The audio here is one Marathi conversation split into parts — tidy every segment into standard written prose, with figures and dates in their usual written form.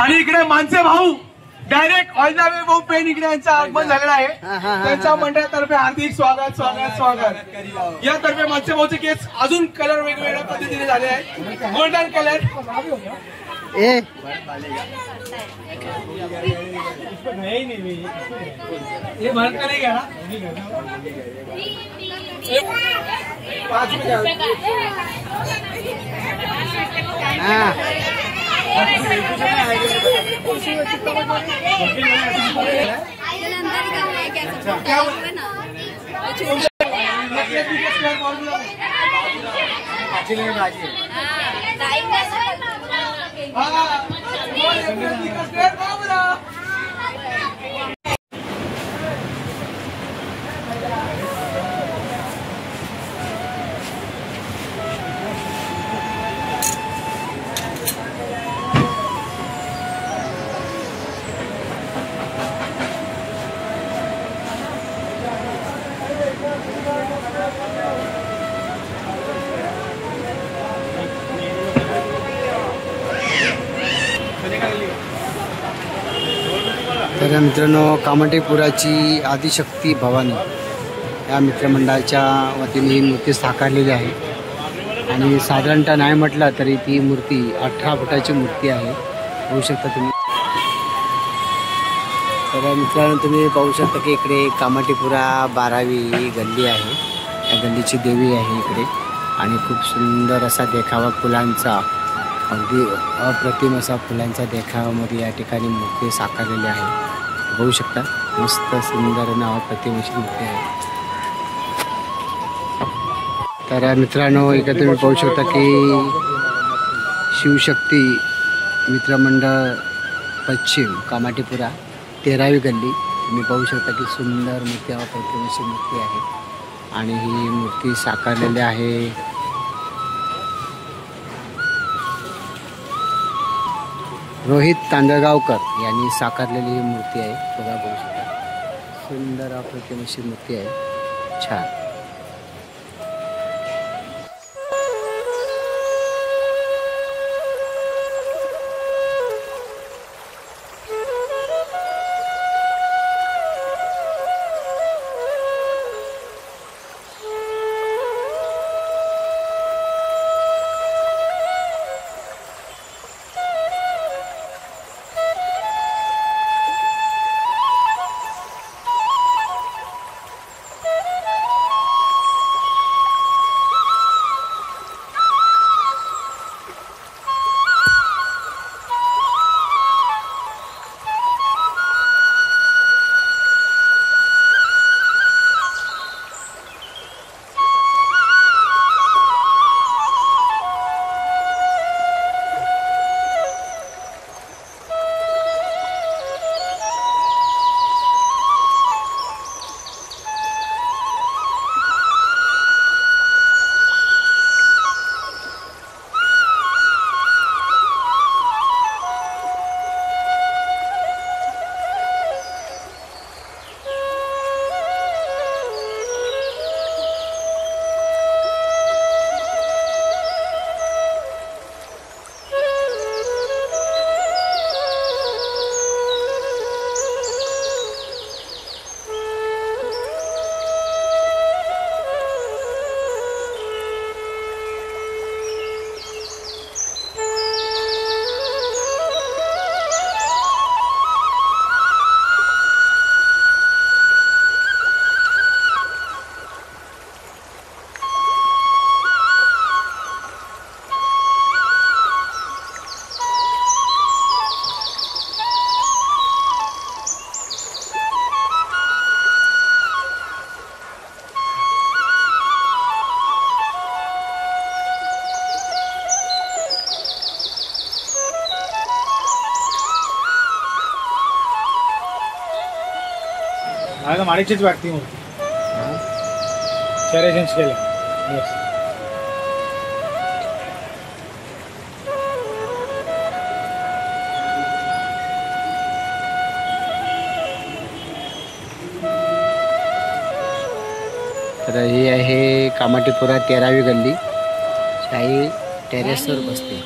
आणि इकडे मानसे भाऊ डायरेक्ट ऑल द वे भाऊ पेन इकडे यांचं आगमन झालेलं आहे. त्यांच्या मंडळातर्फे हार्दिक स्वागत स्वागत स्वागत. यातर्फे मानसे भाऊचे केस अजून कलर वेगवेगळ्या पद्धतीने झाले आहे. गोल्डन कलर ये भरत नहीं गया तर मित्रांनो, कामाठीपुराची आदिशक्ती भवानी या मित्रमंडळाच्या वतीने ही मूर्ती साकारलेली आहे. आणि साधारणतः नाही म्हटलं तरी ती मूर्ती 18 फुटाची मूर्ती आहे. पाहू शकता तुम्ही. तर मित्रांनो, तुम्ही पाहू शकता की इकडे कामाठीपुरा 12वी गल्ली आहे. या गल्लीची देवी आहे इकडे. आणि खूप सुंदर असा देखावा फुलांचा, अगदी अप्रतिम असा फुलांचा देखावामध्ये या ठिकाणी मूर्ती साकारलेली आहे. बघू शकता, मस्त सुंदर आणि अप्रतिम अशी मूर्ती आहे. तर मित्रांनो, इकडे तुम्ही पाहू शकता की शिवशक्ती मित्रमंडळ पश्चिम कामाठीपुरा 13वी गल्ली. तुम्ही पाहू शकता की सुंदर मूर्ती, अप्रतिम अशी मूर्ती आहे. आणि ही मूर्ती साकारलेली आहे रोहित तांदळगावकर यांनी साकारलेली ही मूर्ती आहे. बघा, बघू शकता, सुंदर अप्रतिम अशी मूर्ती आहे. छान. आता माडीचीच वाटती मूर्ती. चेहरा चेंज केला. तर ही आहे कामाठीपुरा 13वी गल्ली, शाही टेरेसवर बसते.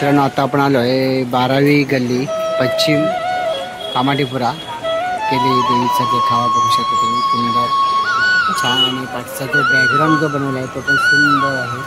मित्रांनो आता आपण आलो आहे 12वी गल्ली पश्चिम कामाटीपुरा केली देवीचा देखावा बघू शकता तुम्ही. सुंदर छान आणि पाठचा जो बॅकग्राऊंड जो बनवला आहे तो पण सुंदर आहे.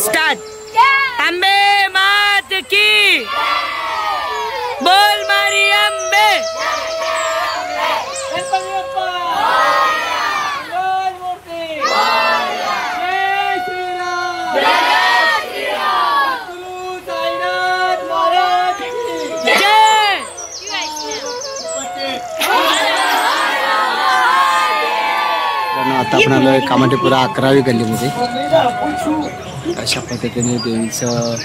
स्टार्ट. अंबे मात की बोल मारी अंबे. आता आपण आलोय कामाटीपुरा 11वी गल्लीमध्ये. अशा पद्धतीने देवीचं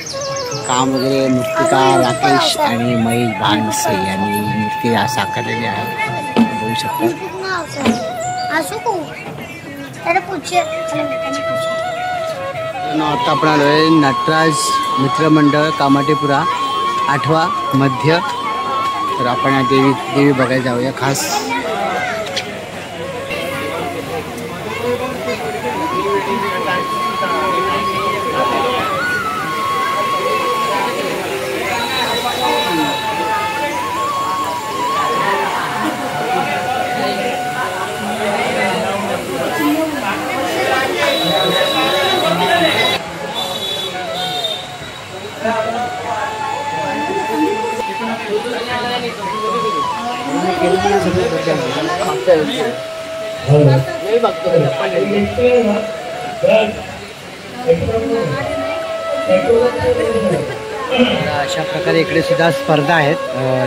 काम वगैरे मूर्तिकार राकेश आणि महेश भानसे यांनी मूर्ती साकारलेली आहे बघू शकता. आता आपण आलोय नटराज मित्रमंडळ कामाटीपुरा 8वा मध्य. तर आपण देवी बघायला जाऊया खास. अशा प्रकारे इकडे सुद्धा स्पर्धा आहेत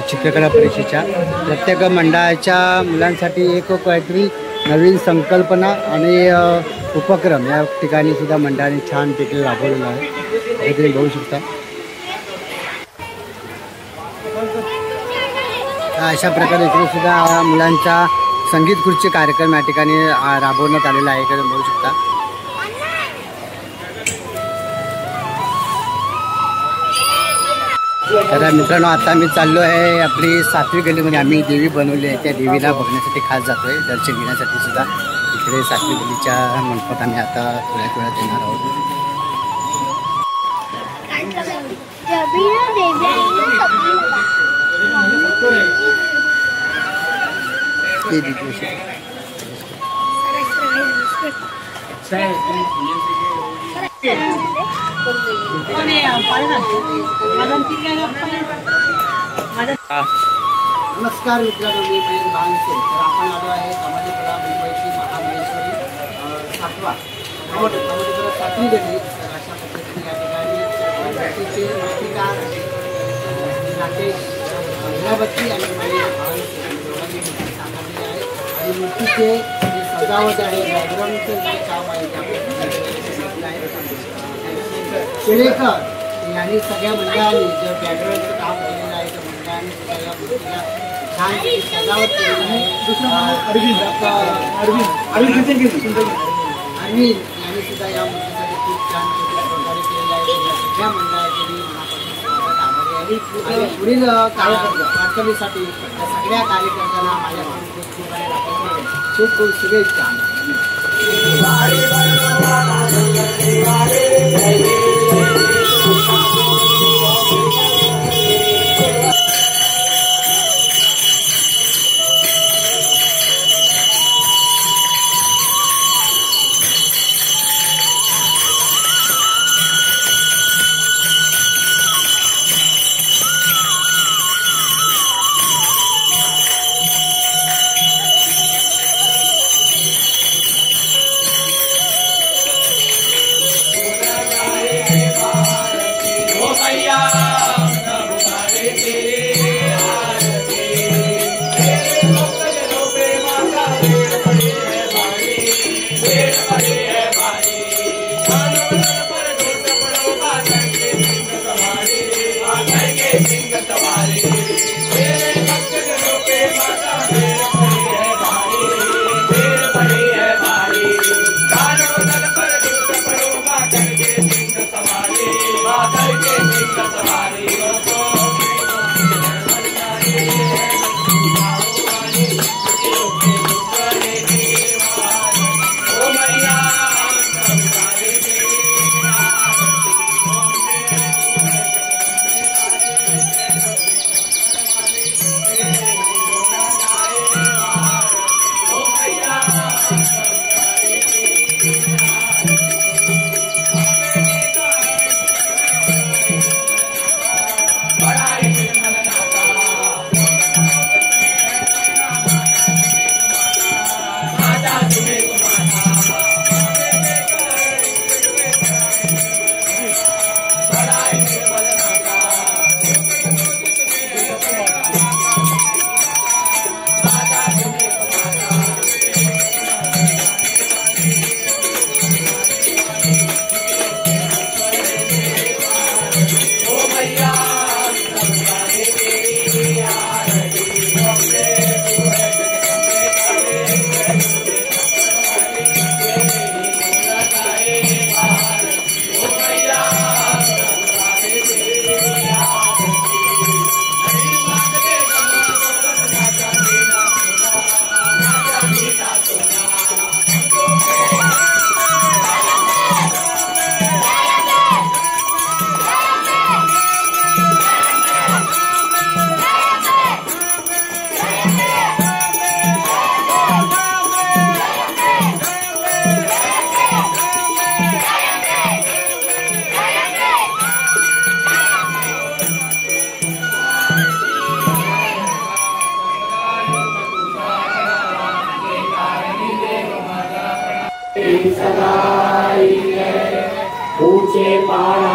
चित्रकला परीक्षेच्या. प्रत्येक मंडळाच्या मुलांसाठी एक काहीतरी नवीन संकल्पना आणि उपक्रम या ठिकाणी सुद्धा मंडळाने छानपैकी राबवलेला आहे. हे तुम्ही बघू शकता. अशा प्रकारे इकडे सुद्धा मुलांचा संगीत खुर्ची कार्यक्रम या ठिकाणी राबवण्यात आलेला आहे. इकडे बघू शकता. तर मित्रांनो, आता मी चाललो आहे आपली 7वी गल्लीमध्ये. आम्ही देवी बनवली आहे, त्या देवीला बघण्यासाठी खास जातो आहे, दर्शन घेण्यासाठी सुद्धा. इकडे 7वी गल्लीच्या मंडपात आम्ही आता थोड्याच वेळात येणार आहोत. नमस्कार मित्रांनो, मी महेश भानसे. तर आपण आलो आहे कामाटीपुरा मुंबईची महाबळेश्वरी 7वी गल्ली. तर अशा पद्धतीने या ठिकाणी व्यक्तीचे माहितीकार राकेश लीलाबत्ती आणि महेश भानसे दोघांनी मूर्ती साकारली आहे. आणि मूर्तीचे जे सजावट आहे, बॅकग्राऊंडचं जे काम आहे शिरेकर यांनी सगळ्या मंडळांनी जे बॅकग्राऊंडचं काम केलेलं आहे, त्या मंडळांनी सुद्धा या मूर्तीला छान सजावट केलेली आहे. अरविंद यांनी सुद्धा या मूर्तीसाठी खूप छान सहकार्य केलेलं आहे. सगळ्या मंडळाचे मी मनापासून स्वागत आभारी आहे. आणि पुढील वाटचालीसाठी सगळ्या कार्यकर्त्यांना माझ्याकडून खूप खूप शुभेच्छा. ऊंचे पहाड़